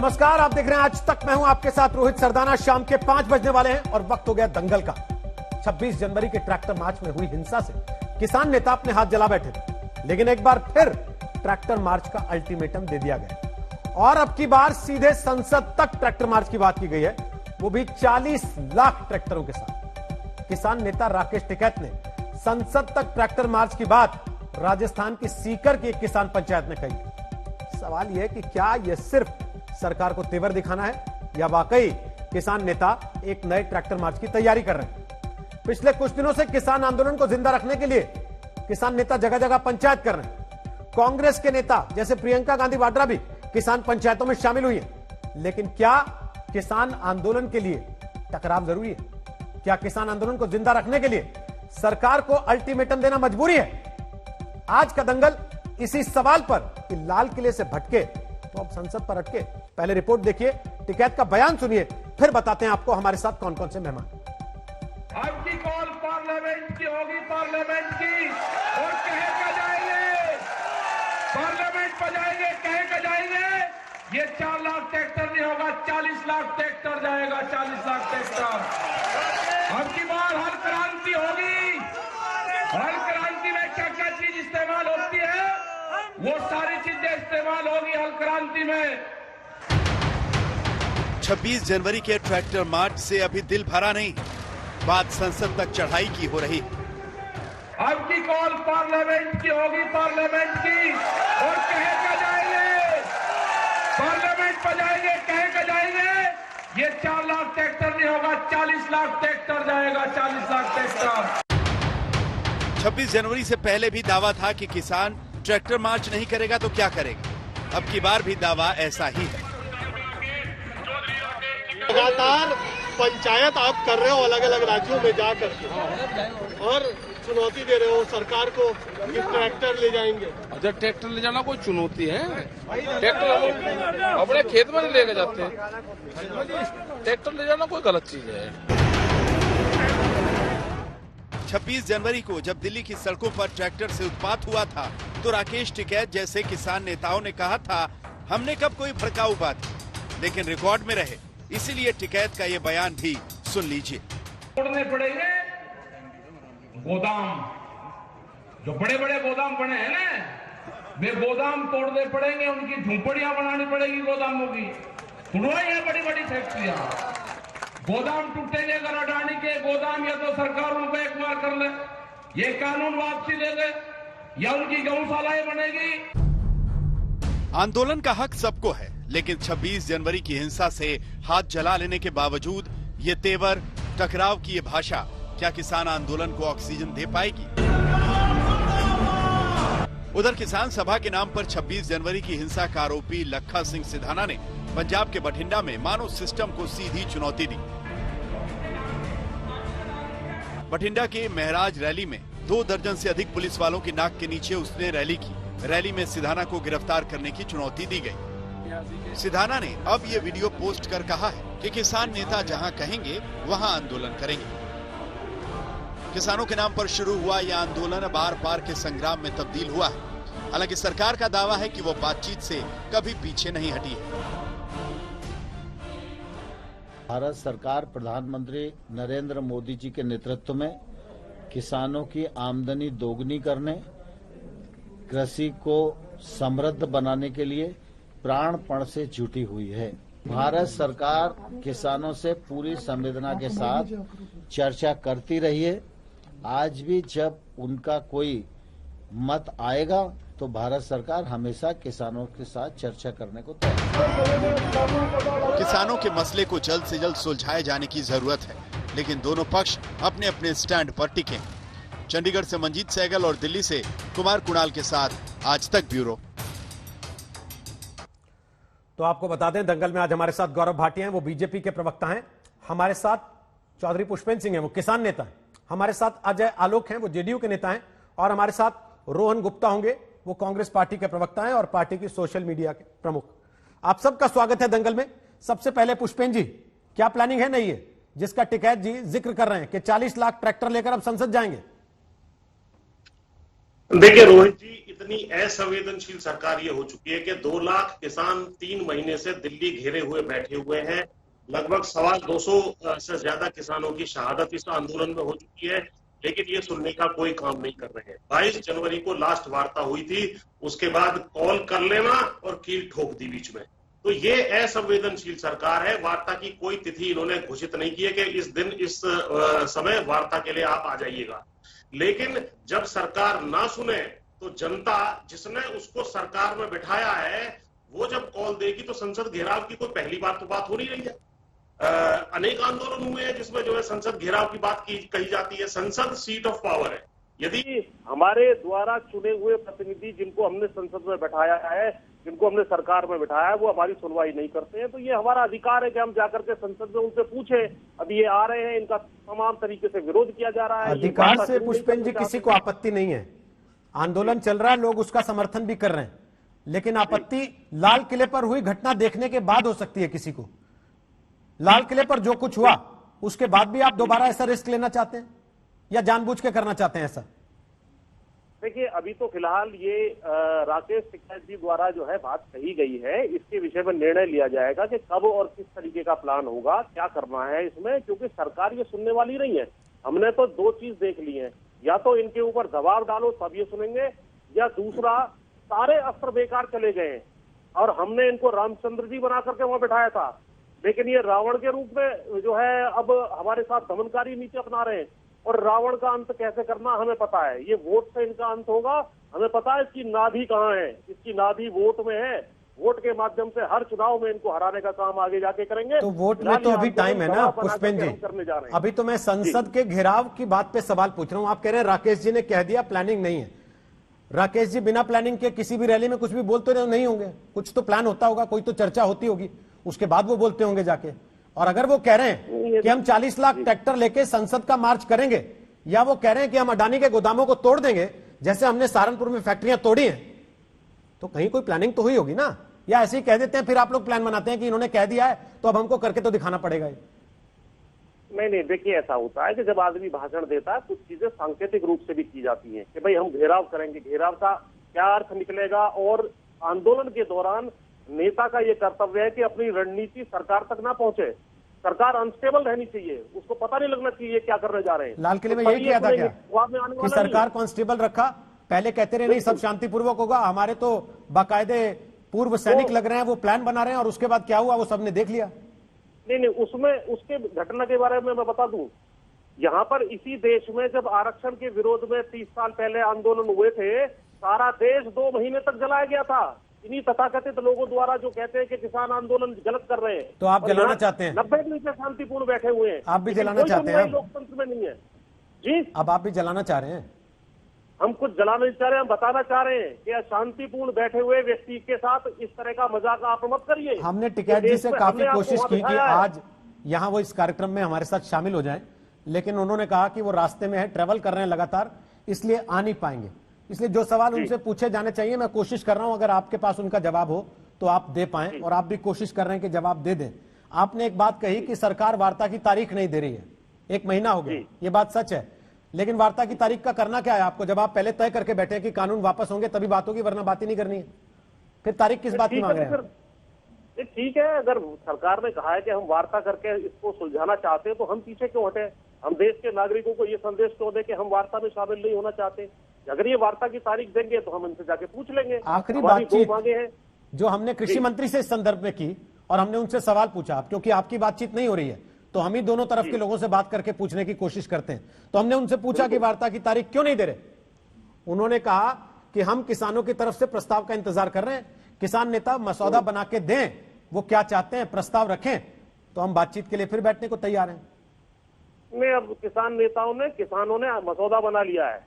नमस्कार, आप देख रहे हैं आज तक। मैं हूं आपके साथ रोहित सरदाना। शाम के 5 बजने वाले हैं और वक्त हो गया दंगल का। 26 जनवरी के ट्रैक्टर मार्च में हुई हिंसा से किसान नेता अपने हाथ जला बैठे थे, लेकिन एक बार फिर ट्रैक्टर मार्च का अल्टीमेटम दे दिया गया और अब की बार सीधे संसद तक ट्रैक्टर मार्च की बात की गई है, वो भी 40 लाख ट्रैक्टरों के साथ। किसान नेता राकेश टिकैत ने संसद तक ट्रैक्टर मार्च की बात राजस्थान की सीकर की एक किसान पंचायत में कही। सवाल यह है कि क्या यह सिर्फ सरकार को तेवर दिखाना है या वाकई किसान नेता एक नए ट्रैक्टर मार्च की तैयारी कर रहे हैं। पिछले कुछ दिनों से किसान आंदोलन को जिंदा रखने के लिए किसान नेता जगह जगह पंचायत कर रहे हैं। कांग्रेस के नेता जैसे प्रियंका गांधी वाड्रा भी किसान पंचायतों में शामिल हुई है। लेकिन क्या किसान आंदोलन के लिए टकराव जरूरी है? क्या किसान आंदोलन को जिंदा रखने के लिए सरकार को अल्टीमेटम देना मजबूरी है? आज का दंगल इसी सवाल पर कि लाल किले से भटके तो अब संसद पर अटके। पहले रिपोर्ट देखिए, टिकैत का बयान सुनिए, फिर बताते हैं आपको हमारे साथ कौन कौन से मेहमान। अब की कॉल पार्लियामेंट की होगी, पार्लियामेंट की, और कहे का जाएंगे, पार्लियामेंट पर जाएंगे, कहे का जाएंगे। ये 4 लाख ट्रैक्टर नहीं होगा, 40 लाख ट्रैक्टर जाएगा, 40 लाख ट्रैक्टर। अब की बार हर क्रांति होगी। हर क्रांति में क्या क्या चीज इस्तेमाल होती है, वो सारी चीजें इस्तेमाल होगी हल क्रांति में। 26 जनवरी के ट्रैक्टर मार्च से अभी दिल भरा नहीं, बात संसद तक चढ़ाई की हो रही। अब की कॉल पार्लियामेंट की होगी, पार्लियामेंट की, और कहे का जाएंगे, पार्लियामेंट पर जाएंगे, कहे का जाएंगे। ये 4 लाख ट्रैक्टर नहीं होगा, 40 लाख ट्रैक्टर जाएगा, 40 लाख ट्रैक्टर। 26 जनवरी से पहले भी दावा था कि किसान ट्रैक्टर मार्च नहीं करेगा तो क्या करेगा। अब की बार भी दावा ऐसा ही है। लगातार पंचायत आप कर रहे हो अलग अलग राज्यों में जाकर के और चुनौती दे रहे हो सरकार को कि ट्रैक्टर ले जाएंगे। अच्छा, ट्रैक्टर ले जाना कोई चुनौती है? ट्रैक्टर अपने खेत में लेके जाते हैं। ट्रैक्टर ले जाना कोई गलत चीज है। 26 जनवरी को जब दिल्ली की सड़कों पर ट्रैक्टर से उत्पात हुआ था तो राकेश टिकैत जैसे किसान नेताओं ने कहा था हमने कब कोई भड़काऊ बात की, लेकिन रिकॉर्ड में रहे। इसीलिए टिकैत का ये बयान भी सुन लीजिए। तोड़ने पड़ेंगे गोदाम, जो बड़े बड़े गोदाम बने हैं ना, वे गोदाम तोड़ने पड़ेंगे, उनकी झोपड़ियां बनानी पड़ेगी गोदामों की। तुड़वाई है बड़ी बड़ी फैक्ट्रियां, गोदाम टूटेंगे अगर अडानी के गोदाम, या तो सरकार उनको एक बार कर ले, ये कानून वापसी दे दे, या उनकी गौशालाएं बनेगी। आंदोलन का हक सबको है, लेकिन 26 जनवरी की हिंसा से हाथ जला लेने के बावजूद ये तेवर, टकराव की ये भाषा क्या किसान आंदोलन को ऑक्सीजन दे पाएगी? उधर किसान सभा के नाम पर 26 जनवरी की हिंसा का आरोपी लखा सिंह सिधाना ने पंजाब के बठिंडा में मानो सिस्टम को सीधी चुनौती दी। बठिंडा के महराज रैली में 2 दर्जन से अधिक पुलिस वालों की नाक के नीचे उसने रैली की। रैली में सिधाना को गिरफ्तार करने की चुनौती दी गई। सिधाना ने अब ये वीडियो पोस्ट कर कहा है कि किसान नेता जहां कहेंगे वहां आंदोलन करेंगे। किसानों के नाम पर शुरू हुआ यह आंदोलन बार बार के संग्राम में तब्दील हुआ है। हालांकि सरकार का दावा है कि वो बातचीत से कभी पीछे नहीं हटी है। भारत सरकार प्रधानमंत्री नरेंद्र मोदी जी के नेतृत्व में किसानों की आमदनी दोगुनी करने, कृषि को समृद्ध बनाने के लिए प्राणपण से जुटी हुई है। भारत सरकार किसानों से पूरी संवेदना के साथ चर्चा करती रही है। आज भी जब उनका कोई मत आएगा तो भारत सरकार हमेशा किसानों के साथ चर्चा करने को तैयार है। किसानों के मसले को जल्द से जल्द सुलझाए जाने की जरूरत है, लेकिन दोनों पक्ष अपने अपने स्टैंड पर टिके। चंडीगढ़ से मंजीत सहगल और दिल्ली से कुमार कुणाल के साथ आज तक ब्यूरो। तो आपको बता दें, दंगल में आज हमारे साथ गौरव भाटिया हैं, वो बीजेपी के प्रवक्ता हैं। हमारे साथ चौधरी पुष्पेंद्र सिंह हैं, वो किसान नेता हैं। हमारे साथ अजय आलोक हैं, वो जेडीयू के नेता हैं। और हमारे साथ रोहन गुप्ता होंगे, वो कांग्रेस पार्टी के प्रवक्ता हैं और पार्टी की सोशल मीडिया के प्रमुख। आप सबका स्वागत है दंगल में। सबसे पहले पुष्पेंद्र जी, क्या प्लानिंग है नई है जिसका टिकैत जी जिक्र कर रहे हैं कि 40 लाख ट्रैक्टर लेकर अब संसद जाएंगे? देखिए रोहित जी, इतनी असंवेदनशील सरकार ये हो चुकी है कि 2 लाख किसान 3 महीने से दिल्ली घेरे हुए बैठे हुए हैं। लगभग 225 से ज्यादा किसानों की शहादत इस आंदोलन में हो चुकी है, लेकिन ये सुनने का कोई काम नहीं कर रहे हैं। 22 जनवरी को लास्ट वार्ता हुई थी, उसके बाद कॉल कर लेना और कील ठोक दी बीच में। तो ये असंवेदनशील सरकार है। वार्ता की कोई तिथि इन्होंने घोषित नहीं की है कि इस दिन इस समय वार्ता के लिए आप आ जाइएगा। लेकिन जब सरकार ना सुने तो जनता जिसने उसको सरकार में बिठाया है वो जब कॉल देगी तो संसद घेराव की कोई पहली बार तो बात हो नहीं रही है। अनेक आंदोलन हुए हैं जिसमें जो है संसद घेराव की बात कही जाती है। संसद सीट ऑफ पावर है। यदि हमारे द्वारा चुने हुए प्रतिनिधि जिनको हमने संसद में बैठाया है, जिनको हमने सरकार में बिठाया है, वो हमारी सुनवाई नहीं करते हैं, तो ये हमारा अधिकार है कि हम जाकर के संसद में उनसे पूछे। अभी ये आ रहे हैं, इनका तमाम तरीके से विरोध किया जा रहा है। अधिकार से पुष्पेंद्र जी किसी को आपत्ति नहीं है। आंदोलन चल रहा है, लोग उसका समर्थन भी कर रहे हैं, लेकिन आपत्ति लाल किले पर हुई घटना देखने के बाद हो सकती है किसी को। लाल किले पर जो कुछ हुआ उसके बाद भी आप दोबारा ऐसा रिस्क लेना चाहते हैं या जानबूझ के करना चाहते हैं ऐसा? देखिए, अभी तो फिलहाल ये राकेश टिकैत जी द्वारा जो है बात कही गई है, इसके विषय में निर्णय लिया जाएगा कि कब और किस तरीके का प्लान होगा, क्या करना है इसमें, क्योंकि सरकार ये सुनने वाली नहीं है। हमने तो 2 चीज देख ली है, या तो इनके ऊपर दबाव डालो तब ये सुनेंगे, या दूसरा सारे अस्त्र बेकार चले गए और हमने इनको रामचंद्र जी बना करके वहां बैठाया था, लेकिन ये रावण के रूप में जो है अब हमारे साथ दमनकारी नीति अपना रहे हैं। और रावण का अंत कैसे करना हमें पता है, ये वोट से इनका अंत होगा। हमें पता है इसकी नाभि कहाँ है, इसकी नाभि वोट में है। वोट के माध्यम से हर चुनाव में इनको हराने का काम आगे जाके करेंगे। तो वोट में तो अभी टाइम है ना पुष्पेंद्र जी। अभी तो मैं संसद के घेराव की बात पे सवाल पूछ रहा हूं। आप कह रहे हैं राकेश जी ने कह दिया प्लानिंग नहीं है। राकेश जी बिना प्लानिंग के किसी भी रैली में कुछ भी बोलते नहीं होंगे, कुछ तो प्लान होता होगा, कोई तो चर्चा होती होगी, उसके बाद वो बोलते होंगे जाके। और अगर वो कह रहे हैं कि हम 40 लाख ट्रैक्टर लेके संसद का मार्च करेंगे, या वो कह रहे हैं कि हम अडानी के गोदामों को तोड़ देंगे जैसे हमने सहारनपुर में फैक्ट्रियां तोड़ी हैं, तो कहीं कोई प्लानिंग तो हुई होगी ना। या ऐसे ही कह देते हैं फिर आप लोग प्लान बनाते हैं कि इन्होंने कह दिया है तो अब हमको करके तो दिखाना पड़ेगा। नहीं, देखिए ऐसा होता है कि जब आदमी भाषण देता है कुछ चीजें सांकेतिक रूप से भी की जाती हैं कि भाई हम घेराव करेंगे, घेराव का क्या अर्थ निकलेगा। और आंदोलन के दौरान नेता का ये कर्तव्य है कि अपनी रणनीति सरकार तक ना पहुंचे। सरकार अनस्टेबल रहनी चाहिए, उसको पता नहीं लगना चाहिए क्या करने जा रहे हैं। लाल किले में यही किया था क्या कि सरकार को अनस्टेबल रखा? पहले कहते रहे नहीं सब शांतिपूर्वक होगा, हमारे तो बाकायदे पूर्व सैनिक लग रहे हैं, वो प्लान बना रहे हैं, और उसके बाद क्या हुआ वो सबने देख लिया। नहीं, उसमें उसके घटना के बारे में मैं बता दूं, यहाँ पर इसी देश में जब आरक्षण के विरोध में 30 साल पहले आंदोलन हुए थे, सारा देश 2 महीने तक जलाया गया था इन्हीं तथाकथित लोगों द्वारा जो कहते हैं कि किसान आंदोलन गलत कर रहे हैं। तो आप जलाना चाहते हैं? 90 दिन से शांतिपूर्ण बैठे हुए हैं। आप भी जलाना चाहते हैं? लोकतंत्र में नहीं है जी। अब आप भी जलाना चाह रहे हैं? हम कुछ जलाना नहीं चाह रहे हैं, हम बताना चाह रहे हैं कि शांतिपूर्ण बैठे हुए व्यक्ति के साथ इस तरह का मजाक आप मत करिए। हमने टिकैत जी से काफी कोशिश की कि आज यहाँ वो इस कार्यक्रम में हमारे साथ शामिल हो जाएं, लेकिन उन्होंने कहा कि वो रास्ते में है, ट्रेवल कर रहे हैं लगातार, इसलिए आ नहीं पाएंगे। इसलिए जो सवाल उनसे पूछे जाने चाहिए मैं कोशिश कर रहा हूं, अगर आपके पास उनका जवाब हो तो आप दे पाएं, और आप भी कोशिश कर रहे हैं कि जवाब दे दें। आपने एक बात कही कि सरकार वार्ता की तारीख नहीं दे रही है, 1 महीना हो गया, ये बात सच है, लेकिन वार्ता की तारीख का करना क्या है आपको? जब आप पहले तय करके बैठे कि कानून वापस होंगे तभी बात होगी, वरना बात ही नहीं करनी है, फिर तारीख किस बात की मांग रहे हैं? ठीक है, अगर सरकार ने कहा है कि हम वार्ता करके इसको सुलझाना चाहते हैं तो हम पीछे क्यों हटे? हम देश के नागरिकों को ये संदेश क्यों दें कि हम वार्ता में शामिल नहीं होना चाहते? अगर ये वार्ता की तारीख देंगे तो हम इनसे जाके पूछ लेंगे। आखिरी बातचीत जो हमने कृषि मंत्री से इस संदर्भ में की और हमने उनसे सवाल पूछा, क्योंकि आपकी बातचीत नहीं हो रही है तो हम ही दोनों तरफ के लोगों से बात करके पूछने की कोशिश करते हैं, तो हमने उनसे पूछा कि वार्ता की तारीख क्यों नहीं दे रहे? उन्होंने कहा कि हम किसानों की तरफ से प्रस्ताव का इंतजार कर रहे हैं, किसान नेता मसौदा बना के दें, वो क्या चाहते हैं प्रस्ताव रखें तो हम बातचीत के लिए फिर बैठने को तैयार हैं। नहीं, अब किसानों ने मसौदा बना लिया है,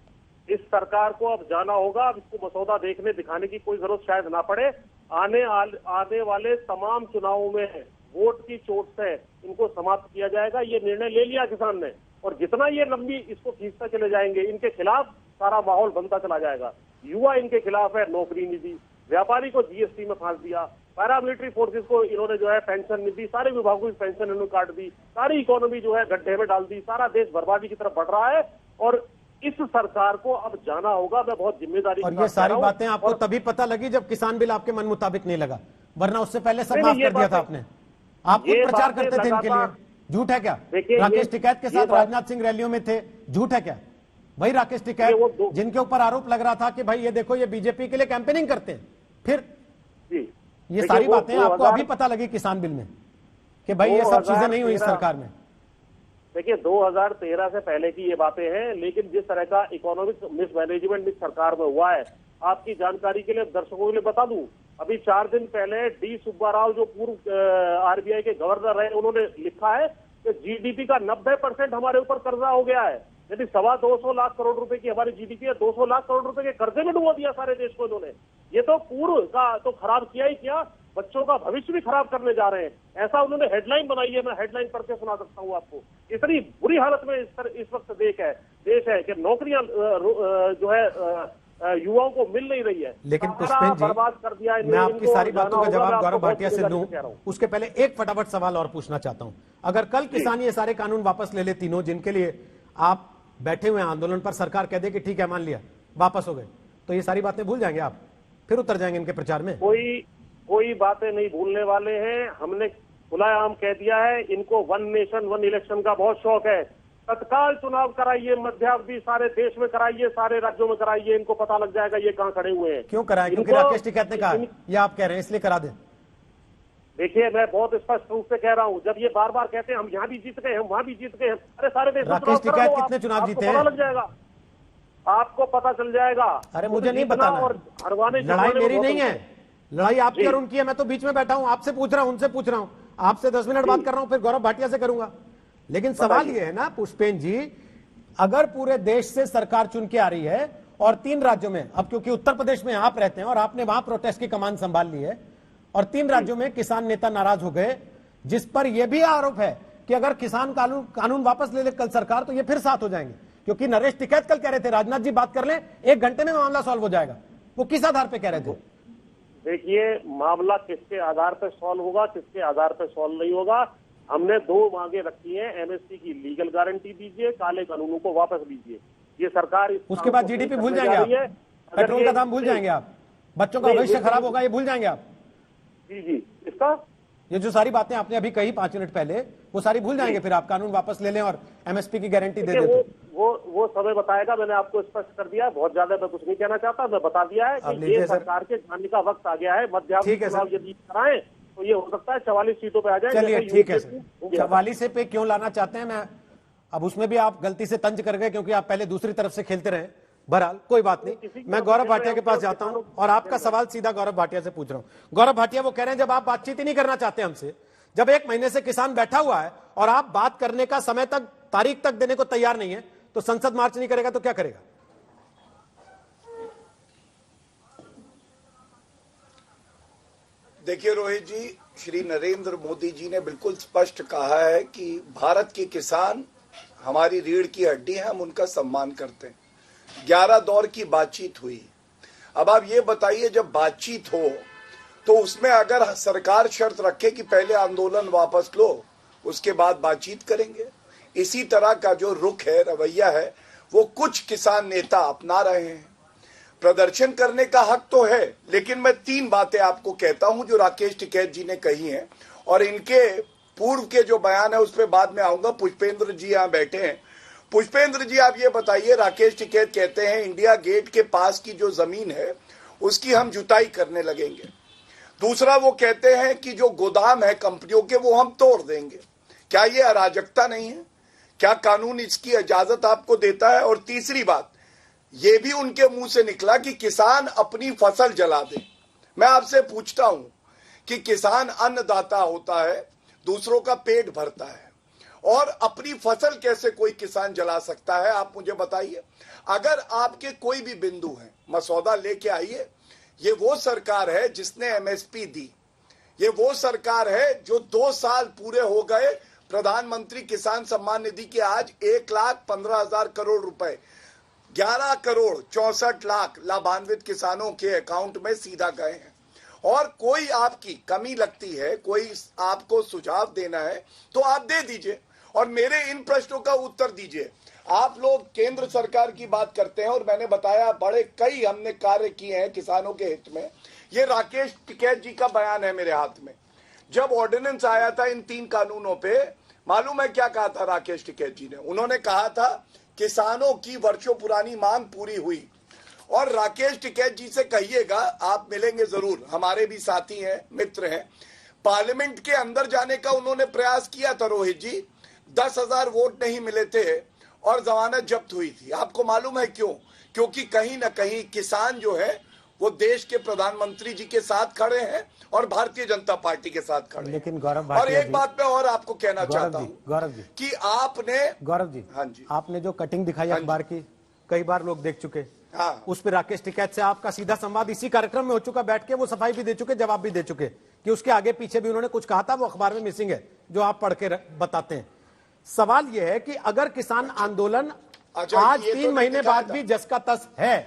इस सरकार को अब जाना होगा। अब इसको मसौदा देखने दिखाने की कोई जरूरत शायद ना पड़े। आने वाले तमाम चुनावों में वोट की चोट से इनको समाप्त किया जाएगा, ये निर्णय ले लिया किसान ने। और जितना ये लंबी इसको खींचते चले जाएंगे, इनके खिलाफ सारा माहौल बनता चला जाएगा। युवा इनके खिलाफ है, नौकरी निधि, व्यापारी को जीएसटी में फांस दिया, पैरामिलिट्री फोर्सेस को इन्होंने जो है पेंशन निधि, सारे विभागों की पेंशन इन्होंने काट दी, सारी इकोनॉमी जो है गड्ढे में डाल दी, सारा देश बर्बादी की तरफ बढ़ रहा है। और इस सरकार को अब जाना होगा। मैं बहुत जिम्मेदारी और के ये साथ सारी कह रहा हूं। बातें आपको और तभी पता लगी जब किसान बिल आपके मन मुताबिक नहीं लगा, वरना उससे पहले सब नहीं, माफ नहीं, ये कर दिया था बातें- आपने। आप खुद ये प्रचार बातें करते थे इनके लिए। लगातार- झूठ है क्या? देखिए, राकेश ये- टिकैत के ये साथ बात- राजनाथ सिंह रैलियों में थे, झूठ है क्या? वही राकेश ये टिकैत वो दो- जिनके ऊपर आरोप लग रहा था कि भाई ये देखो ये बीजेपी के लिए कैंपेनिंग करते हैं। फिर जी ये देखिए, सारी वो बातें आपको 2000 अभी पता लगी किसान बिल में कि भाई ये सब चीजें नहीं हुई इस 2013 सरकार में। देखिए 2013 से पहले की ये बातें हैं, लेकिन जिस तरह का इकोनॉमिक मिसमैनेजमेंट इस सरकार में हुआ है, आपकी जानकारी के लिए दर्शकों के लिए बता दूं, अभी 4 दिन पहले डी सुब्बा राव जो पूर्व आरबीआई के गवर्नर रहे, उन्होंने लिखा है कि जीडीपी का 90% हमारे ऊपर कर्जा हो गया है। यदि 225 लाख करोड़ रुपए की हमारी जीडीपी है, 200 लाख करोड़ रुपए के कर्जे में डुबो दिया सारे देश को इन्होंने। ये तो पूर्व का तो खराब किया ही किया, बच्चों का भविष्य भी खराब करने जा रहे हैं। ऐसा उन्होंने हेडलाइन बनाई है, मैं हेडलाइन पढ़ के सुना सकता हूँ आपको। इतनी बुरी हालत में इस वक्त देश है कि नौकरियां जो है युवाओं को मिल नहीं रही है। लेकिन सारा पुष्पेन जी, बर्बाद कर दिया है। मैं आपकी इनको सारी जाना बातों का होगा, मैं जवाब आपको गौरव बहुत भाटिया से जिम्मेदारी दूं, से कह रहा हूं। उसके पहले एक फटाफट सवाल और पूछना चाहता हूं। अगर कल किसान ये सारे कानून वापस ले ले, तीनों जिनके लिए आप बैठे हुए आंदोलन पर, सरकार कह दे कि ठीक है मान लिया, वापस हो गए, तो ये सारी बातें भूल जाएंगे आप, फिर उतर जाएंगे इनके प्रचार में? कोई बातें नहीं भूलने वाले हैं। हमने खुलाआम कह दिया है, इनको वन नेशन वन इलेक्शन का बहुत शौक है। तत्काल चुनाव कराइए, मध्यावधि सारे देश में कराइए, सारे राज्यों में कराइए, इनको पता लग जाएगा ये कहां खड़े हुए हैं। क्यों कराएं? क्योंकि राकेश टिकैत ने कहा, या आप कह रहे हैं इसलिए करा दें? देखिए, मैं बहुत स्पष्ट रूप से कह रहा हूं, जब ये बार बार कहते हैं हम यहाँ भी जीत गए, हम वहां भी जीत गए, अरे सारे देश में राकेश चुनाव करा टिकैत लो, कितने चुनाव आपको जीते पता हैं? लग जाएगा, आपको पता चल जाएगा। अरे मुझे नहीं जीतना बताना, और हरवाने लड़ाई जितवाने में मेरी बहुत नहीं है, अंतर लड़ाई आपकी जी। और उनकी है। मैं तो बीच में बैठा हूं, आपसे पूछ रहा हूं, उनसे पूछ रहा हूं, आपसे 10 मिनट बात कर रहा हूं, फिर गौरव भाटिया से करूंगा। लेकिन सवाल ये है ना पुष्पेन जी, अगर पूरे देश से सरकार चुन के आ रही है और 3 राज्यों में, अब क्योंकि उत्तर प्रदेश में आप रहते हैं और आपने वहां प्रोटेस्ट की कमान संभाल ली है, और 3 राज्यों में किसान नेता नाराज हो गए, जिस पर यह भी आरोप है कि अगर किसान कानून वापस ले ले कल सरकार, तो ये फिर साथ हो जाएंगे। क्योंकि नरेश टिकैत कल कह रहे थे राजनाथ जी बात कर लें, 1 घंटे में मामला सॉल्व हो जाएगा। वो किस आधार पर कह रहे थे? देखिए, मामला किसके आधार पर सॉल्व होगा, किसके आधार पर सॉल्व नहीं होगा, हमने 2 मांगे रखी हैं। एमएसपी की लीगल गारंटी दीजिए, काले कानूनों को वापस लीजिए। ये सरकार उसके बाद जीडीपी भूल जाएंगे आप, पेट्रोल का दाम भूल जाएंगे आप, बच्चों का भविष्य खराब होगा, ये भूल जाएंगे आप। जी इसका ये जो सारी बातें आपने अभी कही 5 मिनट पहले, वो सारी भूल जाएंगे फिर आप कानून वापस ले लें और एमएसपी की गारंटी दे दें। वो समय बताएगा। मैंने आपको स्पष्ट कर दिया, बहुत ज्यादा मैं कुछ नहीं कहना चाहता, मैं बता दिया है कि ये सरकार के जानने का वक्त आ गया है। मध्यावधि चुनाव यदि कराएं तो ये हो सकता है 44 सीटों पे आ जाए। चलिए ठीक है सर, 44 पे क्यों लाना चाहते हैं, मैं अब उसमें भी आप गलती से तंज कर गए क्योंकि आप पहले दूसरी तरफ से खेलते रहे। बहरहाल कोई बात नहीं, मैं गौरव भाटिया के पास जाता हूं और आपका सवाल सीधा गौरव भाटिया से पूछ रहा हूं। गौरव भाटिया वो कह रहे हैं जब आप बातचीत ही नहीं करना चाहते हमसे, जब 1 महीने से किसान बैठा हुआ है और आप बात करने का समय तक, तारीख तक देने को तैयार नहीं है, तो संसद मार्च नहीं करेगा तो क्या करेगा? देखिए रोहित जी, श्री नरेंद्र मोदी जी ने बिल्कुल स्पष्ट कहा है कि भारत के किसान हमारी रीढ़ की हड्डी है, हम उनका सम्मान करते हैं। 11 दौर की बातचीत हुई। अब आप ये बताइए, जब बातचीत हो तो उसमें अगर सरकार शर्त रखे कि पहले आंदोलन वापस लो, उसके बाद बातचीत करेंगे, इसी तरह का जो रुख है, रवैया है, वो कुछ किसान नेता अपना रहे हैं। प्रदर्शन करने का हक तो है, लेकिन मैं 3 बातें आपको कहता हूं जो राकेश टिकैत जी ने कही हैं, और इनके पूर्व के जो बयान है उस पर बाद में आऊंगा। पुष्पेंद्र जी यहाँ बैठे हैं। पुष्पेंद्र जी, आप ये बताइए, राकेश टिकैत कहते हैं इंडिया गेट के पास की जो जमीन है उसकी हम जुताई करने लगेंगे। दूसरा, वो कहते हैं कि जो गोदाम है कंपनियों के वो हम तोड़ देंगे। क्या ये अराजकता नहीं है? क्या कानून इसकी इजाजत आपको देता है? और तीसरी बात, ये भी उनके मुंह से निकला कि किसान अपनी फसल जला दे। मैं आपसे पूछता हूं कि किसान अन्नदाता होता है, दूसरों का पेट भरता है, और अपनी फसल कैसे कोई किसान जला सकता है? आप मुझे बताइए। अगर आपके कोई भी बिंदु है, मसौदा लेके आइए। ये वो सरकार है जिसने एमएसपी दी। ये वो सरकार है जो 2 साल पूरे हो गए प्रधानमंत्री किसान सम्मान निधि के आज 1,15,000 करोड़ रुपए, 11 करोड़ 64 लाख लाभान्वित किसानों के अकाउंट में सीधा गए हैं। और कोई आपकी कमी लगती है, कोई आपको सुझाव देना है तो आप दे दीजिए और मेरे इन प्रश्नों का उत्तर दीजिए। आप लोग केंद्र सरकार की बात करते हैं और मैंने बताया बड़े कई हमने कार्य किए हैं किसानों के हित में। ये राकेश टिकैत जी का बयान है मेरे हाथ में। जब ऑर्डिनेंस आया था इन 3 कानूनों पे, मालूम है क्या कहा था राकेश टिकैत जी ने? उन्होंने कहा था किसानों की वर्षों पुरानी मांग पूरी हुई। और राकेश टिकैत जी से कहिएगा, आप मिलेंगे जरूर, हमारे भी साथी हैं, मित्र हैं। पार्लियामेंट के अंदर जाने का उन्होंने प्रयास किया था रोहित जी, 10,000 वोट नहीं मिले थे और जमानत जब्त हुई थी। आपको मालूम है क्यों? क्योंकि कहीं ना कहीं किसान जो है वो देश के प्रधानमंत्री जी के साथ खड़े हैं और भारतीय जनता पार्टी के साथ खड़े हैं। लेकिन गौरव और एक बात मैं और आपको कहना चाहता हूं गौरव जी कि आपने, गौरव जी, हाँ जी, आपने जो कटिंग दिखाई अखबार की, कई बार लोग देख चुके। हाँ, उस पर राकेश टिकैत से आपका सीधा संवाद इसी कार्यक्रम में हो चुका, बैठ के वो सफाई भी दे चुके, जवाब भी दे चुके कि उसके आगे पीछे भी उन्होंने कुछ कहा था, वो अखबार में मिसिंग है, जो आप पढ़ के बताते हैं। सवाल यह है कि अगर किसान आंदोलन आज 3 महीने बाद भी जस का तस है,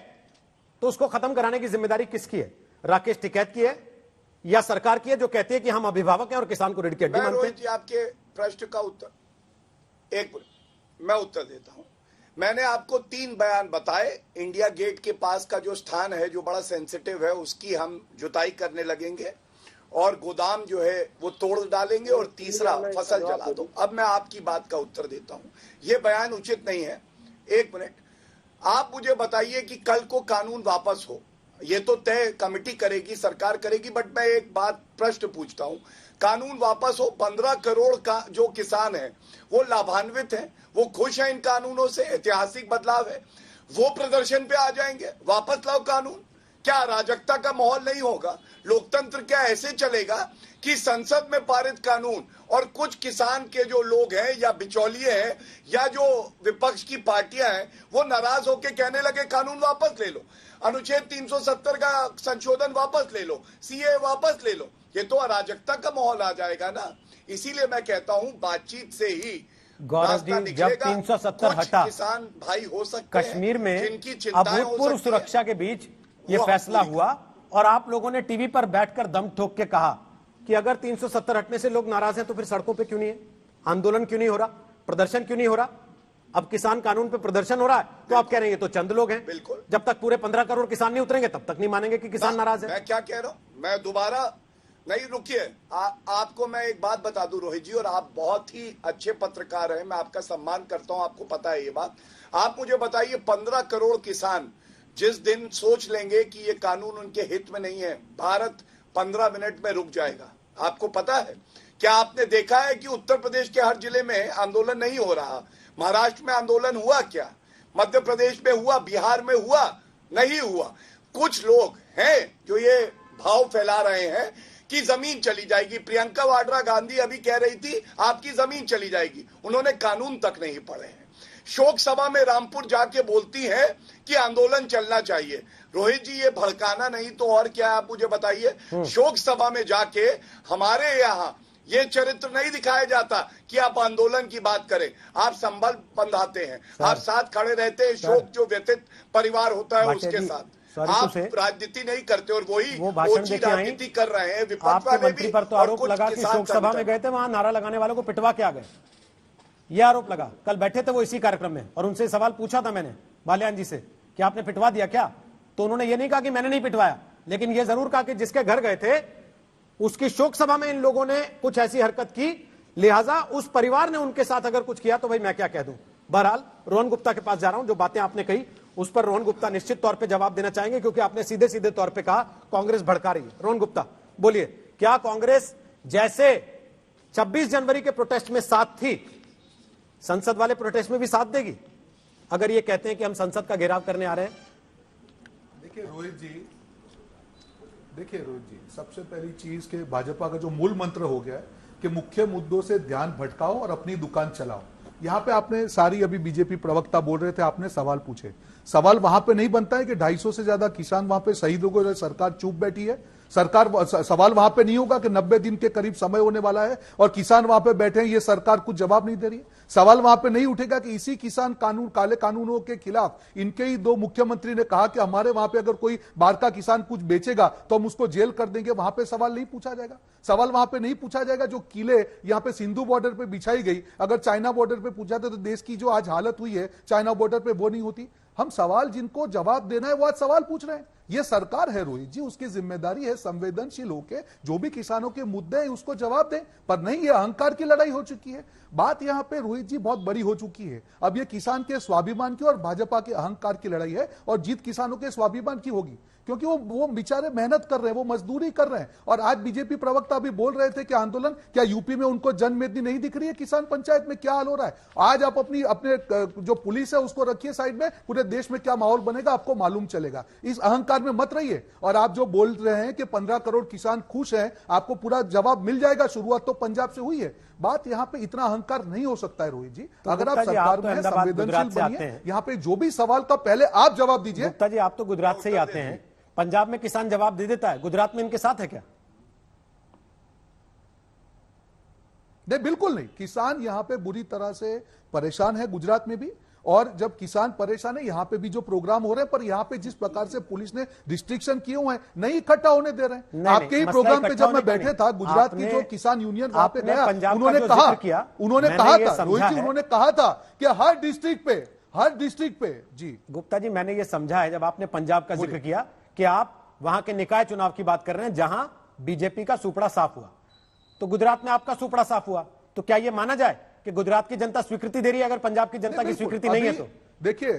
तो उसको खत्म कराने की जिम्मेदारी किसकी है? राकेश टिकैत की है या सरकार की है, जो कहती है कि हम अभिभावक हैं और किसान को रीढ़ की हड्डी मानते हैं? आपके प्रश्न का उत्तर एक मैं उत्तर देता हूं। मैंने आपको 3 बयान बताए। इंडिया गेट के पास का जो स्थान है, जो बड़ा सेंसिटिव है, उसकी हम जुताई करने लगेंगे और गोदाम जो है वो तोड़ डालेंगे, और तीसरा फसल जला दो। अब मैं आपकी बात का उत्तर देता हूं। यह बयान उचित नहीं है। 1 मिनट, आप मुझे बताइए कि कल को कानून वापस हो, ये तो तय कमेटी करेगी, सरकार करेगी, बट मैं एक बात प्रश्न पूछता हूं, कानून वापस हो, 15 करोड़ का जो किसान है वो लाभान्वित है, वो खुश है इन कानूनों से, ऐतिहासिक बदलाव है, वो प्रदर्शन पे आ जाएंगे, वापस लाओ कानून। क्या अराजकता का माहौल नहीं होगा? लोकतंत्र क्या ऐसे चलेगा कि संसद में पारित कानून और कुछ किसान के जो लोग हैं या बिचौलिए हैं या जो विपक्ष की पार्टियां हैं वो नाराज होकर कहने लगे कानून वापस ले लो, अनुच्छेद 370 का संशोधन वापस ले लो, सीए वापस ले लो? ये तो अराजकता का माहौल आ जाएगा ना। इसीलिए मैं कहता हूं बातचीत से ही गौरव जी, जब 370 हटा, किसान भाई हो सकते हैं कश्मीर में जिनकी चिंताएं अभूतपूर्व सुरक्षा के बीच ये फैसला हुआ, और आप लोगों ने टीवी पर बैठकर दम ठोक के कहा कि अगर 370 हटने से लोग नाराज हैं तो फिर सड़कों पे क्यों नहीं है, आंदोलन क्यों नहीं हो रहा, प्रदर्शन क्यों नहीं हो रहा? अब किसान कानून पे प्रदर्शन हो रहा है तो आप कह रहे हैं ये तो चंद लोग हैं। बिल्कुल, जब तक पूरे 15 करोड़ किसान नहीं उतरेंगे तब तक नहीं मानेंगे कि किसान नाराज है। मैं क्या कह रहा हूं, मैं दोबारा नहीं, रुकिए, आपको मैं एक बात बता दूं रोहित जी, और आप बहुत ही अच्छे पत्रकार हैं, मैं आपका सम्मान करता हूं, आपको पता है ये बात। आप मुझे बताइए, 15 करोड़ किसान जिस दिन सोच लेंगे कि ये कानून उनके हित में नहीं है, भारत 15 मिनट में रुक जाएगा। आपको पता है? क्या आपने देखा है कि उत्तर प्रदेश के हर जिले में आंदोलन नहीं हो रहा? महाराष्ट्र में आंदोलन हुआ क्या? मध्य प्रदेश में हुआ? बिहार में हुआ? नहीं हुआ। कुछ लोग हैं जो ये भाव फैला रहे हैं कि जमीन चली जाएगी। प्रियंका वाड्रा गांधी अभी कह रही थी आपकी जमीन चली जाएगी, उन्होंने कानून तक नहीं पढ़े हैं। शोक सभा में रामपुर जाके बोलती है कि आंदोलन चलना चाहिए। रोहित जी, ये भड़काना नहीं तो और क्या, आप मुझे बताइए। शोक सभा में जाके हमारे यहाँ ये चरित्र नहीं दिखाया जाता कि आप आंदोलन की बात करें, आप संबल बंधाते हैं, आप साथ खड़े रहते हैं, शोक जो व्यथित परिवार होता है उसके साथ आप राजनीति नहीं करते, और वही राजनीति कर रहे हैं विपक्ष वाले भी। पर तो आरोप लगा कि शोक सभा में गए थे, वहां नारा लगाने वालों को पिटवा के आ गए, यह आरोप लगा। कल बैठे थे वो इसी कार्यक्रम में, और उनसे सवाल पूछा था मैंने बालियान जी से कि आपने पिटवा दिया क्या, तो उन्होंने ये नहीं कहा कि मैंने नहीं पिटवाया, लेकिन ये जरूर कहा कि जिसके घर गए थे उसकी शोक सभा में इन लोगों ने कुछ ऐसी हरकत की, लिहाजा उस परिवार ने उनके साथ अगर कुछ किया तो भाई मैं क्या कह दूं। बहरहाल रोहन गुप्ता के पास जा रहा हूं, जो बातें आपने कही उस पर रोहन गुप्ता निश्चित तौर पे जवाब देना चाहेंगे, क्योंकि आपने सीधे सीधे तौर पे कहा कांग्रेस भड़का रही है। रोहन गुप्ता बोलिए, क्या कांग्रेस जैसे 26 जनवरी के प्रोटेस्ट में साथ थी, संसद वाले प्रोटेस्ट में भी साथ देगी अगर ये कहते हैं कि हम संसद का घेराव करने आ रहे हैं? देखिए रोहित जी, सबसे पहली चीज के भाजपा का जो मूल मंत्र हो गया है कि मुख्य मुद्दों से ध्यान भटकाओ और अपनी दुकान चलाओ। यहां पे आपने सारी, अभी बीजेपी प्रवक्ता बोल रहे थे, आपने सवाल पूछे, सवाल वहां पे नहीं बनता है कि 250 से ज्यादा किसान वहां पे शहीद हो गए, सरकार चुप बैठी है। सवाल वहां पे नहीं होगा कि 90 दिन के करीब समय होने वाला है और किसान वहां पे बैठे हैं, ये सरकार कुछ जवाब नहीं दे रही है। सवाल वहां पे नहीं उठेगा कि इसी किसान कानून, काले कानूनों के खिलाफ इनके ही 2 मुख्यमंत्री ने कहा कि हमारे वहां पे अगर कोई बाहर का किसान कुछ बेचेगा तो हम उसको जेल कर देंगे। वहां पे सवाल नहीं पूछा जाएगा। सवाल वहां पे नहीं पूछा जाएगा जो किले यहां पे सिंधु बॉर्डर पे बिछाई गई, अगर चाइना बॉर्डर पे पूछा तो देश की जो आज हालत हुई है चाइना बॉर्डर पे वो नहीं होती। हम सवाल जिनको जवाब देना है वो आज सवाल पूछ रहे हैं। ये सरकार है रोहित जी, उसकी जिम्मेदारी है संवेदनशील होकर जो भी किसानों के मुद्दे हैं उसको जवाब दें, पर नहीं, ये अहंकार की लड़ाई हो चुकी है। बात यहां पे रोहित जी बहुत बड़ी हो चुकी है। अब ये किसान के स्वाभिमान की और भाजपा के अहंकार की लड़ाई है और जीत किसानों के स्वाभिमान की होगी, क्योंकि वो बेचारे मेहनत कर रहे हैं, वो मजदूरी कर रहे हैं। और आज बीजेपी प्रवक्ता भी बोल रहे थे कि आंदोलन, क्या यूपी में उनको जनमेदनी नहीं दिख रही है? किसान पंचायत में क्या हाल हो रहा है? आज आप अपने जो पुलिस है उसको रखिए साइड में, पूरे देश में क्या माहौल बनेगा आपको मालूम चलेगा। इस अहंकार में मत रहिए। और आप जो बोल रहे हैं कि 15 करोड़ किसान खुश हैं, आपको पूरा जवाब मिल जाएगा। शुरुआत तो पंजाब से हुई है। बात यहां पे इतना अहंकार नहीं हो सकता है रोहित जी। तो अगर आप सरकार में संवेदनशील बनिए, यहां पे जो भी सवाल का पहले आप जवाब दीजिए। गुप्ता जी, आप तो गुजरात से ही आते हैं, पंजाब में किसान जवाब दे देता है, गुजरात में इनके साथ है क्या? नहीं, बिल्कुल नहीं। किसान यहां पे बुरी तरह से परेशान है, गुजरात में भी। और जब किसान परेशान है, यहां पे भी जो प्रोग्राम हो रहे हैं, पर यहां पे जिस प्रकार से पुलिस ने रिस्ट्रिक्शन किए हुए हैं, नहीं इकट्ठा होने दे रहे हैं। आपके ही प्रोग्राम पे जब मैं बैठे था, गुजरात की जो किसान यूनियन वहां पे गया, उन्होंने कहा था रोहित जी, उन्होंने कहा था कि हर डिस्ट्रिक्ट पे जी। गुप्ता जी, मैंने ये समझा है जब आपने पंजाब का जिक्र किया कि आप वहां के निकाय चुनाव की बात कर रहे हैं जहां बीजेपी का सुपड़ा साफ हुआ, तो गुजरात में आपका सुपड़ा साफ हुआ। तो क्या यह माना जाए कि गुजरात की जनता स्वीकृति दे रही है अगर पंजाब की जनता की स्वीकृति नहीं है तो? देखिए,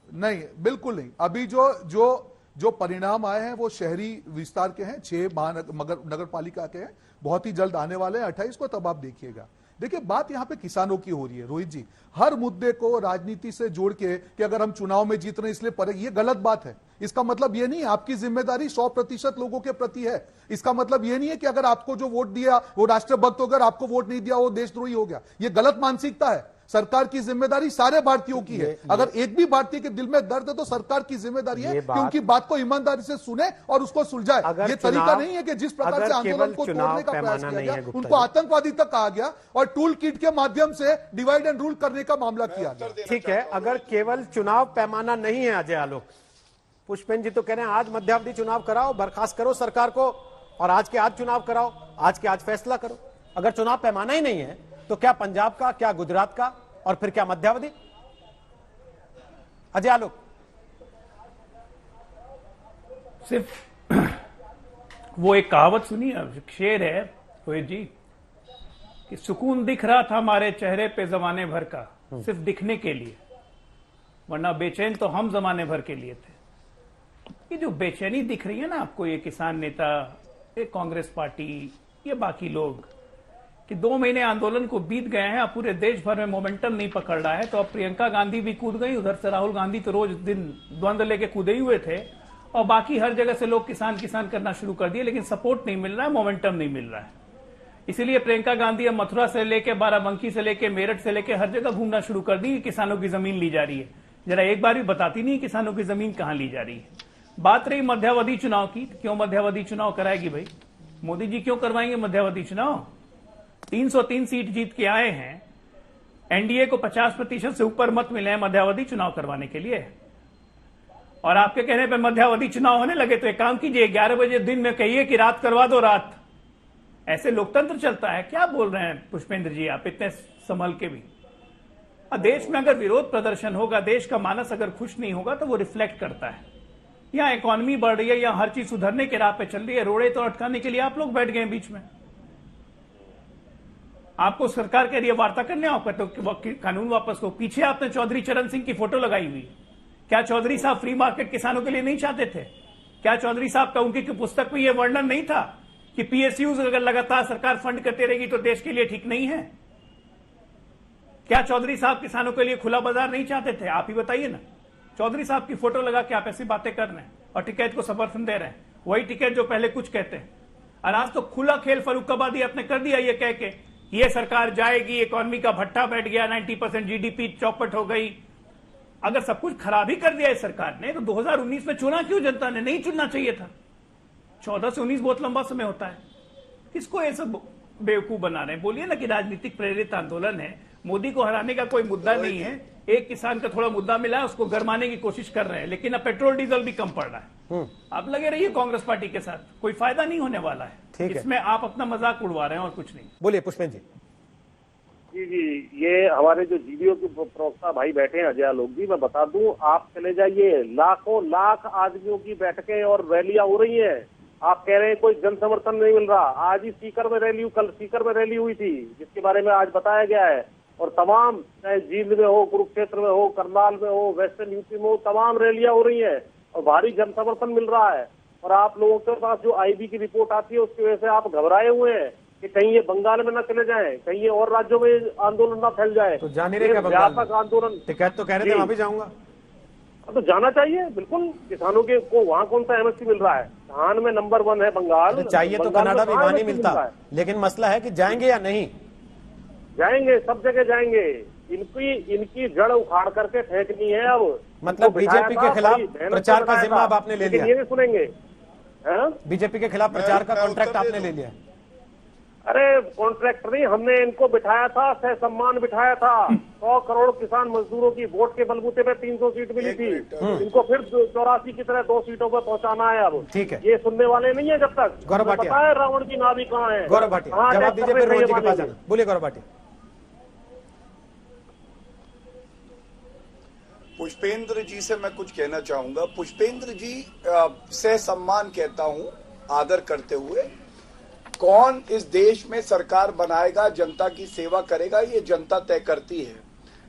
नहीं, बिल्कुल नहीं। अभी जो परिणाम आए हैं वो शहरी विस्तार के हैं, 6 नगर पालिका के हैं, बहुत ही जल्द आने वाले हैं 28 को, तब आप देखिएगा। देखिए, बात यहां पे किसानों की हो रही है रोहित जी। हर मुद्दे को राजनीति से जोड़ के कि अगर हम चुनाव में जीत रहे हैं इसलिए पर, ये गलत बात है। इसका मतलब ये नहीं है, आपकी जिम्मेदारी 100% लोगों के प्रति है। इसका मतलब ये नहीं है कि अगर आपको जो वोट दिया वो राष्ट्रभक्त हो गया, आपको वोट नहीं दिया वो देशद्रोही हो गया। ये गलत मानसिकता है। सरकार की जिम्मेदारी सारे भारतीयों की है। अगर एक भी भारतीय के दिल में दर्द है तो सरकार की जिम्मेदारी है कि उनकी बात को ईमानदारी से सुने और उसको सुलझाए। ये तरीका नहीं है कि जिस प्रकार से आंदोलन को तोड़ने का प्रयास किया गया, उनको आतंकवादी तक कहा गया और टूल किट के माध्यम से डिवाइड एंड रूल करने का मामला किया गया। ठीक है, अगर केवल चुनाव पैमाना नहीं है अजय आलोक, पुष्पेन जी तो कह रहे हैं आज मध्यावधि चुनाव कराओ, बर्खास्त करो सरकार को और आज के आज चुनाव कराओ, आज के आज फैसला करो। अगर चुनाव पैमाना ही नहीं है तो क्या पंजाब का, क्या गुजरात का, और फिर क्या मध्यावधि? अजय आलोक, सिर्फ वो एक कहावत सुनी है, शेर है रोहित जी, कि सुकून दिख रहा था हमारे चेहरे पे जमाने भर का, सिर्फ दिखने के लिए, वरना बेचैन तो हम जमाने भर के लिए थे। ये जो बेचैनी दिख रही है ना आपको, ये किसान नेता, ये कांग्रेस पार्टी, ये बाकी लोग, कि 2 महीने आंदोलन को बीत गए हैं, अब पूरे देश भर में मोमेंटम नहीं पकड़ रहा है, तो अब प्रियंका गांधी भी कूद गई, उधर से राहुल गांधी तो रोज दिन द्वंद्व लेके कूदे ही हुए थे, और बाकी हर जगह से लोग किसान किसान करना शुरू कर दिए, लेकिन सपोर्ट नहीं मिल रहा है, मोमेंटम नहीं मिल रहा है। इसीलिए प्रियंका गांधी अब मथुरा से लेके, बाराबंकी से लेके, मेरठ से लेके हर जगह घूमना शुरू कर दी, किसानों की जमीन ली जा रही है। जरा एक बार भी बताती नहीं किसानों की जमीन कहां ली जा रही है। बात रही मध्यावधि चुनाव की, क्यों मध्यावधि चुनाव कराएगी भाई? मोदी जी क्यों करवाएंगे मध्यावधि चुनाव? 303 सीट जीत के आए हैं, एनडीए को 50% से ऊपर मत मिले हैं मध्यावधि चुनाव करवाने के लिए, और आपके कहने पे मध्यावधि चुनाव होने लगे तो एक काम कीजिए, 11 बजे दिन में कहिए कि रात करवा दो, रात। ऐसे लोकतंत्र चलता है? क्या बोल रहे हैं पुष्पेंद्र जी आप, इतने संभल के भी? देश में अगर विरोध प्रदर्शन होगा, देश का मानस अगर खुश नहीं होगा तो वो रिफ्लेक्ट करता है। यहाँ इकोनॉमी बढ़ रही है, यहाँ हर चीज सुधरने के राह पे चल रही है, रोड़े तो अटकाने के लिए आप लोग बैठ गए बीच में। आपको सरकार कह रही है वार्ता करने आओ, तो कानून वापस लो। पीछे आपने चौधरी चरण सिंह की फोटो लगाई हुई। क्या चौधरी साहब फ्री मार्केट किसानों के लिए नहीं चाहते थे? क्या चौधरी साहब का उनकी पुस्तक में यह वर्णन नहीं था कि पीएसयूज अगर लगातार सरकार फंड करती रहेगी तो देश के लिए ठीक नहीं है? क्या चौधरी साहब किसानों के लिए खुला बाजार नहीं चाहते थे? आप ही बताइए ना। चौधरी साहब की फोटो लगा के आप ऐसी बातें कर रहे हैं और टिकैत को समर्थन दे रहे हैं, वही टिकैत जो पहले कुछ कहते हैं। और आज तो खुला खेल फर्रुखाबादी आपने कर दिया ये कह के ये सरकार जाएगी, इकोनॉमी का भट्टा बैठ गया, 90% जीडीपी चौपट हो गई। अगर सब कुछ खराब ही कर दिया इस सरकार ने तो 2019 में चुना क्यों जनता ने? नहीं चुनना चाहिए था। 14 से 19 बहुत लंबा समय होता है। किसको ये सब बेवकूफ बना रहे हैं? बोलिए ना कि राजनीतिक प्रेरित आंदोलन है, मोदी को हराने का कोई मुद्दा नहीं है। एक किसान का थोड़ा मुद्दा मिला है, उसको गरमाने की कोशिश कर रहे हैं, लेकिन अब पेट्रोल डीजल भी कम पड़ रहा है। आप लगे रहिए कांग्रेस पार्टी के साथ, कोई फायदा नहीं होने वाला है। इसमें आप अपना मजाक उड़वा रहे हैं और कुछ नहीं। बोलिए पुष्पेंद्र जी। जी, ये हमारे जो जीबीओ के प्रवक्ता भाई बैठे हैं अजय आलोक जी, मैं बता दूं, आप चले जाइए, लाखों लाख आदमियों की बैठकें और रैलियां हो रही हैं। आप कह रहे हैं कोई जन समर्थन नहीं मिल रहा। आज ही सीकर में रैली, कल सीकर में रैली हुई थी, जिसके बारे में आज बताया गया है। और तमाम, चाहे जींद में हो, कुरुक्षेत्र में हो, करनाल में हो, वेस्टर्न यूपी में हो, तमाम रैलियां हो रही हैं और भारी जन समर्थन मिल रहा है। और आप लोगों के पास जो आईबी की रिपोर्ट आती है, उसकी वजह से आप घबराए हुए हैं कि कहीं ये बंगाल में न चले जाएं, कहीं ये और राज्यों में आंदोलन न फैल जाए। तो जाने रहे क्या बंगाल व्यापक आंदोलन टिकट तो कह रहे थे वहां भी जाऊंगा, तो जाना चाहिए बिल्कुल। किसानों के को वहाँ कौन सा एमएसपी मिल रहा है? धान में नंबर 1 है बंगाल। तो चाहिए तो कनाडा भी वहां नहीं मिलता, लेकिन मसला है कि जाएंगे या नहीं। जाएंगे, सब जगह जाएंगे। इनकी जड़ उखाड़ करके फेंकनी है अब। मतलब बीजेपी के खिलाफ प्रचार का जिम्मा अब आपने ले लिया। ये नहीं सुनेंगे। बीजेपी के खिलाफ प्रचार का कॉन्ट्रैक्ट आपने ले लिया। अरे कॉन्ट्रैक्ट नहीं, हमने इनको बिठाया था, सह सम्मान बिठाया था। 100 करोड़ किसान मजदूरों की वोट के बलबूते पे 300 सीट मिली थी। इनको फिर 84 की तरह 2 सीटों पर पहुंचाना है अब। ठीक है, ये सुनने वाले नहीं है जब तक। गौरव भाटिया, पता है रावण की नाभि कहाँ है? गौरव भाटिया जवाब दीजिए, फिर रोहन जी के पास जाना। बोलिए गौरव भाटिया। पुष्पेंद्र जी से मैं कुछ कहना चाहूंगा। पुष्पेंद्र जी से सम्मान कहता हूं, आदर करते हुए, कौन इस देश में सरकार बनाएगा, जनता की सेवा करेगा, ये जनता तय करती है।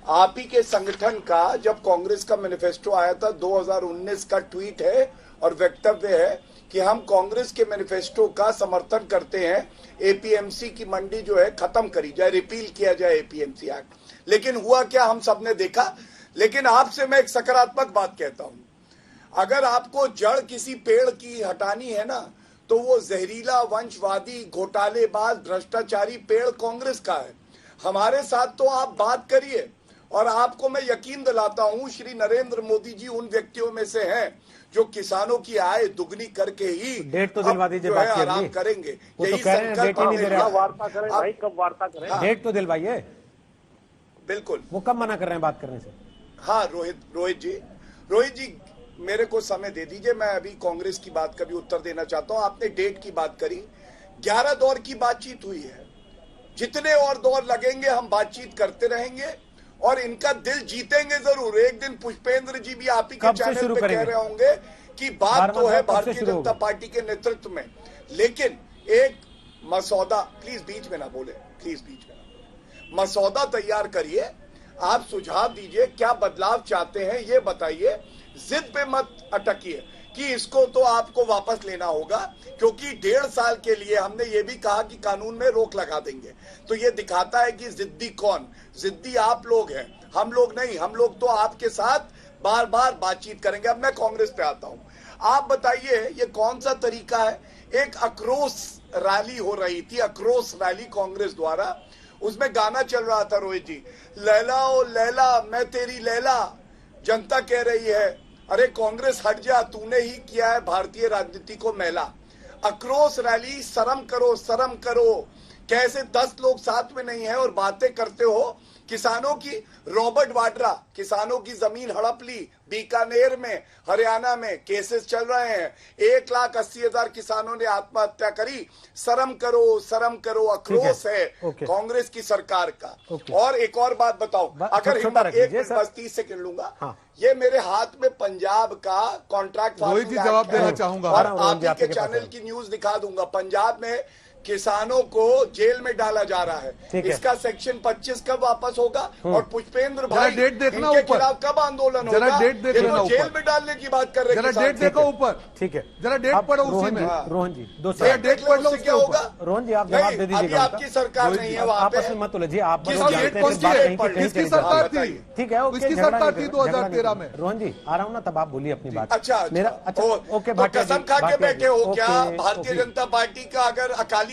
आप ही के संगठन का जब कांग्रेस का मैनिफेस्टो आया था, 2019 का ट्वीट है और वक्तव्य है कि हम कांग्रेस के मैनिफेस्टो का समर्थन करते हैं, एपीएमसी की मंडी जो है खत्म करी जाए, रिपील किया जाए एपीएमसी एक्ट। लेकिन हुआ क्या, हम सबने देखा। लेकिन आपसे मैं एक सकारात्मक बात कहता हूं, अगर आपको जड़ किसी पेड़ की हटानी है ना, तो वो जहरीला, वंशवादी, घोटालेबाज, भ्रष्टाचारी पेड़ कांग्रेस का है। हमारे साथ तो आप बात करिए, और आपको मैं यकीन दिलाता हूं श्री नरेंद्र मोदी जी उन व्यक्तियों में से हैं जो किसानों की आय दुगनी करके ही डेट तो दिलवा दीजिए, जो है आराम करेंगे। यही संकल्प वार्ता करें भाई, कब वार्ता करें? डेट तो दिलवाइए। बिल्कुल। वो कब मना कर रहे हैं बात करने से? हाँ रोहित जी मेरे को समय दे दीजिए, मैं अभी कांग्रेस की बात का भी उत्तर देना चाहता हूं। आपने डेट की बात करी, 11 दौर की बातचीत हुई है। जितने और दौर लगेंगे हम बातचीत करते रहेंगे और इनका दिल जीतेंगे जरूर। एक दिन पुष्पेंद्र जी भी आप ही के चैनल पे कह रहे होंगे कि बात तो है भारतीय जनता पार्टी के नेतृत्व में, लेकिन एक मसौदा, प्लीज बीच में ना बोले, प्लीज बीच में ना बोले, मसौदा तैयार करिए, आप सुझाव दीजिए, क्या बदलाव चाहते हैं ये बताइए। जिद पे मत अटकिए कि इसको तो आपको वापस लेना होगा, क्योंकि 1.5 साल के लिए हमने ये भी कहा कि कानून में रोक लगा देंगे। तो ये दिखाता है कि जिद्दी कौन, जिद्दी आप लोग हैं, हम लोग नहीं। हम लोग तो आपके साथ बार बार बातचीत करेंगे। अब मैं कांग्रेस पे आता हूं, आप बताइए ये कौन सा तरीका है। एक आक्रोश रैली हो रही थी, आक्रोश रैली कांग्रेस द्वारा, उसमें गाना चल रहा था रोहित जी, लैला ओ लैला मैं तेरी लैला। जनता कह रही है अरे कांग्रेस हट जा, तूने ही किया है भारतीय राजनीति को मैला। आक्रोश रैली, शर्म करो, शर्म करो। कैसे 10 लोग साथ में नहीं है और बातें करते हो किसानों की। रॉबर्ट वाड्रा, किसानों की जमीन हड़प ली, बीकानेर में, हरियाणा में केसेस चल रहे हैं, 1,80,000 किसानों ने आत्महत्या करी। शर्म करो, शर्म करो। आक्रोश है कांग्रेस की सरकार का। और एक और बात बताओ, अगर हिम्मत, एक मिनट बस 30 सेकंड लूंगा। ये मेरे हाथ में पंजाब का कॉन्ट्रैक्ट जवाब देना चाहूंगा और आप के चैनल की न्यूज दिखा दूंगा। पंजाब में किसानों को जेल में डाला जा रहा है। इसका सेक्शन 25 कब वापस होगा और पुष्पेंद्र भाई डेट देखना इनके खिलाफ कब आंदोलन होगा? डेट देखना, जेल में डालने की बात कर रहे हैं। डेट देखो ऊपर, ठीक है, जरा डेट पढ़ो उसी में। रोहन जी डेट पढ़ लो, क्या होगा? रोहन जी आप जवाब दे दीजिए। आपकी सरकार नहीं है वहाँ पे, आपस में मत उलझिए। आप किसकी सरकार थी? ठीक है, किसकी सरकार थी 2013 में? रोहन जी आ रहा हूँ ना, तब आप बोलिए अपनी बात। अच्छा मेरा अच्छा ओके। कसम खा के बैठे हो क्या भारतीय जनता पार्टी का अगर अकाली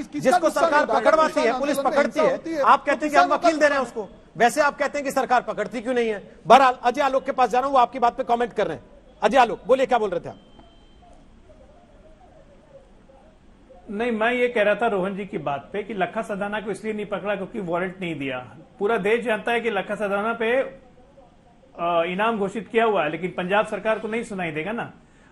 जिसको सरकार पकड़वाती है, पुलिस पकड़ती है, आप कहते हैं कि हम वकील दे रहे हैं उसको। वैसे आप कहते हैं कि सरकार पकड़ती क्यों नहीं है। बहरहाल अजय आलोक के पास जा रहा हूं, वो आपकी बात पे कमेंट कर रहे हैं। अजय आलोक बोलिए, क्या बोल रहे थे आप? नहीं, मैं ये कह रहा था रोहन जी की बात पे कि लखा सदाना को इसलिए नहीं पकड़ा क्योंकि वारंट नहीं दिया। पूरा देश जानता है कि लखा सदाना पे इनाम घोषित किया हुआ है, लेकिन पंजाब सरकार को नहीं सुनाई देगा ना,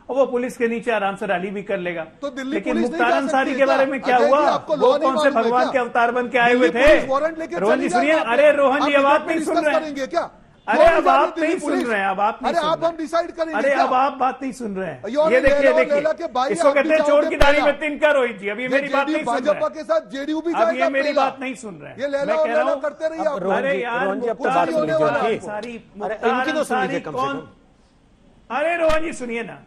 और वो पुलिस के नीचे आराम से रैली भी कर लेगा। तो दिल्ली लेकिन पुलिस मुख्तार नहीं जा अंसारी सकती के है बारे क्या? में क्या अजय जी, हुआ? आपको वो लॉ नहीं कौन से मालूम है भगवान क्या? के अवतार बन के आए हुए दिल्ली पुलिस थे? वारंट लेके रोहन जी चली सुनिए, जाए, अरे रोहन आप जी, ये बात डिबेट में नहीं सुन डिस्कस रहे हैं। करेंगे क्या? अरे अब आप नहीं सुन रहे हैं, अब आप नहीं अरे सुन आप रहे हम डिसाइड करेंगे। अरे क्या? अब आप बात नहीं सुन रहे हैं। यो ये नहीं, देखिए लेला के भाई, इसको आप कहते हैं भी चोर जाओगे की दाढ़ी पहला। में तिनका रोहित जी। अब ये मेरी बात नहीं सुन रहे भाजपा के साथ जेडीयू भी अब जाएगा ये मेरी पहला। बात नहीं सुन रहे हैं। ये लेला मैं और कह रहा लेला हूं, करते रहिए आप। अरे यार रोहन जी अब तो मुख्तार बात सुन लीजिए अंसारी उनकी। सारी अरे इनकी तो सुन लीजिए कम से कौन? अरे रोहन जी सुनिए ना,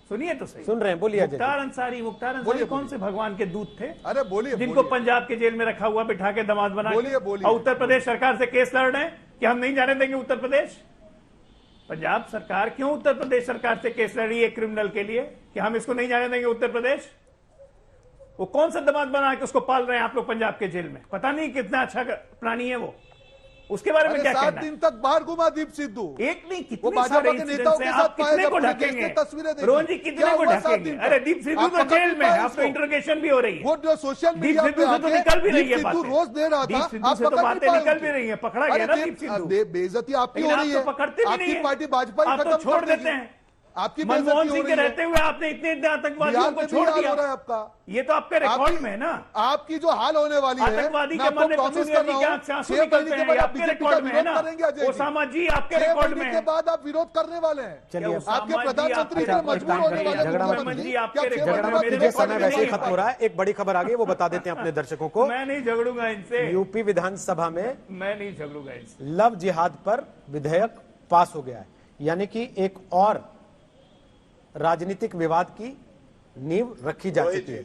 सुनिए तो सही। सुन रहे हैं, बोलिए अजय जी। मुख्तार अंसारी कौन से भगवान के दूत थे? अरे बोलिए, जिनको बोलिए। पंजाब के जेल में रखा हुआ बिठा के दामाद बना के। बोलिए, बोलिए। और उत्तर प्रदेश सरकार से केस लड़ रहे हैं कि हम नहीं जाने देंगे उत्तर प्रदेश। पंजाब सरकार क्यों उत्तर प्रदेश सरकार से केस लड़ रही है क्रिमिनल के लिए कि हम इसको नहीं जाने देंगे उत्तर प्रदेश? वो कौन सा दामाद बना के उसको पाल रहे हैं आप लोग पंजाब के जेल में? पता नहीं कितना अच्छा प्राणी है वो। उसके बारे में क्या 7 कहना है? दिन तक बाहर घुमा दीप सिद्धू। एक नहीं, वो कितने भाजपा सारे के इंसिडेंट्स नेताओं के हैं, साथ आप कितने को पाएगा, ढकेंगे? तस्वीरें देखी। रोहन जी क्या कितने को हुआ 7 ढकेंगे? दिन अरे तक? दीप सिद्धू आप तो पकड़ जेल नहीं में पाए है, अब तो उसको। इंटरोगेशन भी हो रही है। वो जो सोशल दीप मीडिया सिद्धू पे से तो आके निकल भी रही है दीप सिद्धू बातें। रोज दे रहा दीप था, सिद्धू आप से तो पकड़ नहीं बातें पाए निकल उनकी। भी रही है, पकड़ा गया ना दीप सिद्धू। बेइज्जती आपकी लेकिन हो आप रही तो है। पकड़ते भी नहीं आपकी है। पार्टी भाजपा ही आप तो खत्म छोड़ कर देते देगी। हैं। आपकी मनमोहन बेइज्जती हो सिंह के रही है। रहते हुए आपने इतने आतंकवादियों बिहार को में छोड़ भी हाल दिया। हो रहा है आपका। ये तो आपके रिकॉर्ड में है ना। आपकी जो हाल होने वाली है, आतंकवादी मैं के आपको मरने पर प्रॉमिस सोनिया कर जी रहा के हूं, आंख से आंसू 6 निकलते महीने हैं, के बाद ये आप आपके बीजेपी का रिकॉर्ड में है विरोध ना। करेंगे अजय जी। ओसामा जी आपके 6 रिकॉर्ड में महीने है। के बाद आप विरोध करने वाले हैं। चलिए आपके प्रधानमंत्री इतने मजबूर होने वाले हैं। झगड़ा मत मुख्यमंत्री। कीजिए, आपके क्या रिकॉर्ड 6 में महीने बाद मेरे कीजिए, विरोध समय करने वैसे ही नहीं खत्म हो रहा है। एक बड़ी खबर आ गई है, वो बता देते हैं अपने दर्शकों को। मैं नहीं झगड़ूंगा इनसे, यूपी विधानसभा में मैं नहीं झगड़ूंगा इनसे। लव जिहाद पर विधेयक पास हो गया है, यानी कि एक और राजनीतिक विवाद की नींव रखी जा चुकी है।